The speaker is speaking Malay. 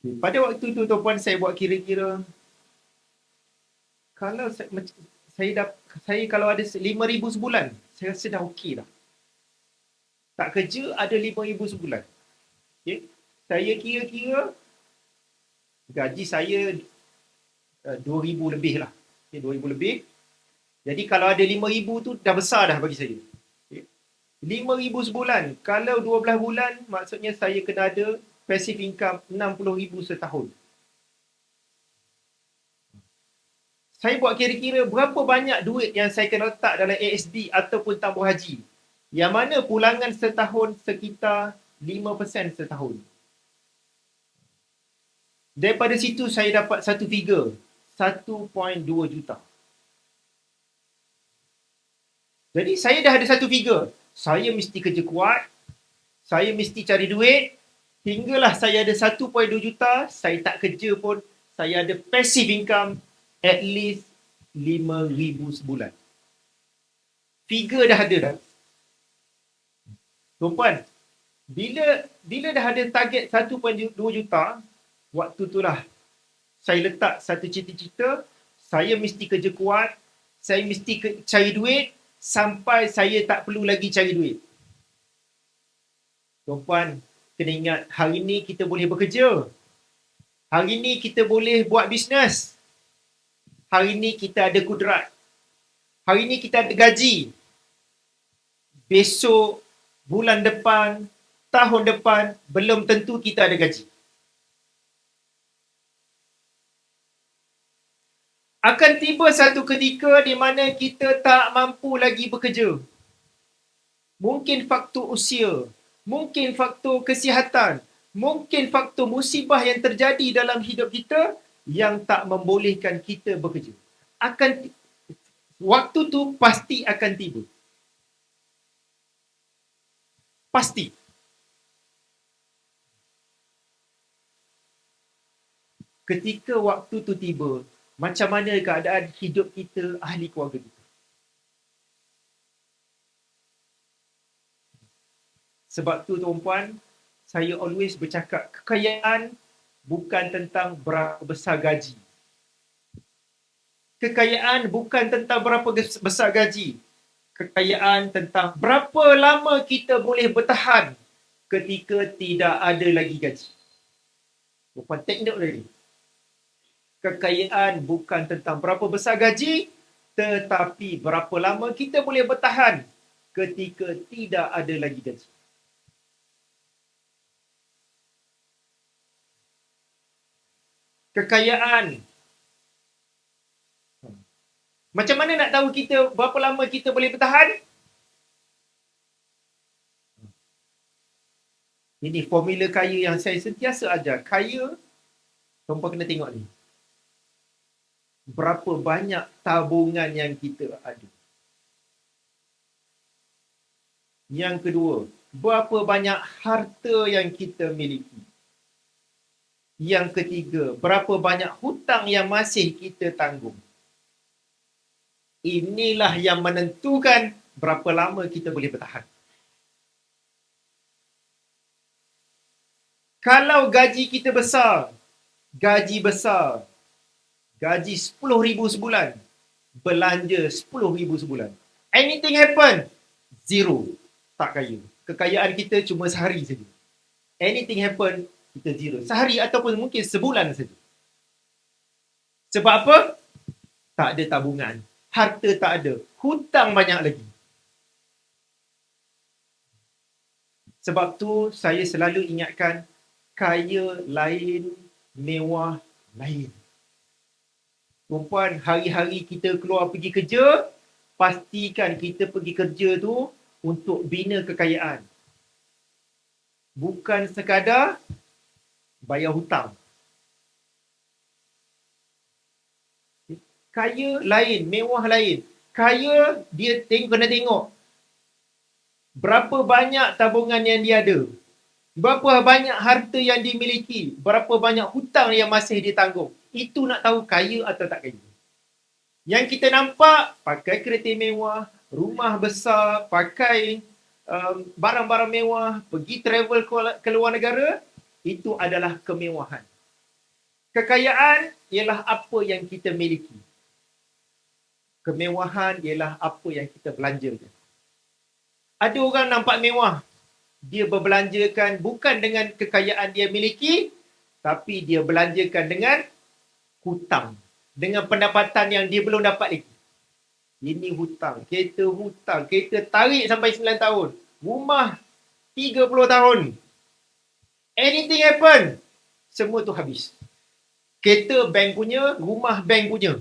Pada waktu tu tuan-puan saya buat kira-kira, kalau saya kalau ada 5,000 sebulan, saya rasa dah okey dah. Tak kerja ada 5,000 sebulan. Okay? Saya kira-kira gaji saya 2,000 lebih lah. Okay, 2,000 lebih. Jadi kalau ada 5,000 tu dah besar dah bagi saya. Okay? 5,000 sebulan. Kalau 12 bulan, maksudnya saya kena ada passive income 60,000 setahun. Saya buat kira-kira berapa banyak duit yang saya kena letak dalam ASD ataupun tabung haji. Yang mana pulangan setahun sekitar 5% setahun. Daripada situ saya dapat satu figure, 1.2 juta. Jadi saya dah ada satu figure. Saya mesti kerja kuat, saya mesti cari duit, hinggalah saya ada 1.2 juta, saya tak kerja pun, saya ada passive income at least 5,000 sebulan. Figure dah ada dah. Tuan-puan, bila bila dah ada target 1.2 juta, waktu itulah saya letak satu cita-cita, saya mesti kerja kuat, saya mesti cari duit sampai saya tak perlu lagi cari duit. Tuan-puan, kena ingat, hari ni kita boleh bekerja. Hari ni kita boleh buat bisnes. Hari ni kita ada kudrat. Hari ni kita ada gaji. Besok, bulan depan, tahun depan, belum tentu kita ada gaji. Akan tiba satu ketika di mana kita tak mampu lagi bekerja. Mungkin faktor usia, mungkin faktor kesihatan, mungkin faktor musibah yang terjadi dalam hidup kita yang tak membolehkan kita bekerja. Waktu tu pasti akan tiba. Pasti. Ketika waktu tu tiba, macam mana keadaan hidup kita, ahli keluarga kita? Sebab tu tuan-puan, saya always bercakap, kekayaan bukan tentang berapa besar gaji. Kekayaan bukan tentang berapa besar gaji. Kekayaan tentang berapa lama kita boleh bertahan ketika tidak ada lagi gaji. Tuan-puan take note lagi. Kekayaan bukan tentang berapa besar gaji, tetapi berapa lama kita boleh bertahan ketika tidak ada lagi gaji. Kekayaan. Macam mana nak tahu kita berapa lama kita boleh bertahan? Ini formula kaya yang saya sentiasa ajar. Kaya, tuan-puan kena tengok ni. Berapa banyak tabungan yang kita ada. Yang kedua, berapa banyak harta yang kita miliki. Yang ketiga, berapa banyak hutang yang masih kita tanggung. Inilah yang menentukan berapa lama kita boleh bertahan. Kalau gaji kita besar, gaji 10,000 sebulan, belanja 10,000 sebulan. Anything happen, zero. Tak kaya. Kekayaan kita cuma sehari saja. Anything happen, kita zero. Sehari ataupun mungkin sebulan saja. Sebab apa? Tak ada tabungan. Harta tak ada. Hutang banyak lagi. Sebab tu saya selalu ingatkan, kaya lain, mewah lain. Tuan-puan, hari-hari kita keluar pergi kerja, pastikan kita pergi kerja tu untuk bina kekayaan. Bukan sekadar bayar hutang. Kaya lain, mewah lain. Kaya, dia kena tengok berapa banyak tabungan yang dia ada. Berapa banyak harta yang dimiliki. Berapa banyak hutang yang masih ditanggung. Itu nak tahu kaya atau tak kaya. Yang kita nampak, pakai kereta mewah, rumah besar, pakai barang-barang mewah, pergi travel ke luar negara, itu adalah kemewahan. Kekayaan ialah apa yang kita miliki. Kemewahan ialah apa yang kita belanjakan. Ada orang nampak mewah, dia berbelanjakan bukan dengan kekayaan dia miliki, tapi dia belanjakan dengan hutang. Dengan pendapatan yang dia belum dapat lagi. Ini hutang, kereta tarik sampai 9 tahun. Rumah 30 tahun. Anything happen, semua tu habis. Kereta bank punya, rumah bank punya.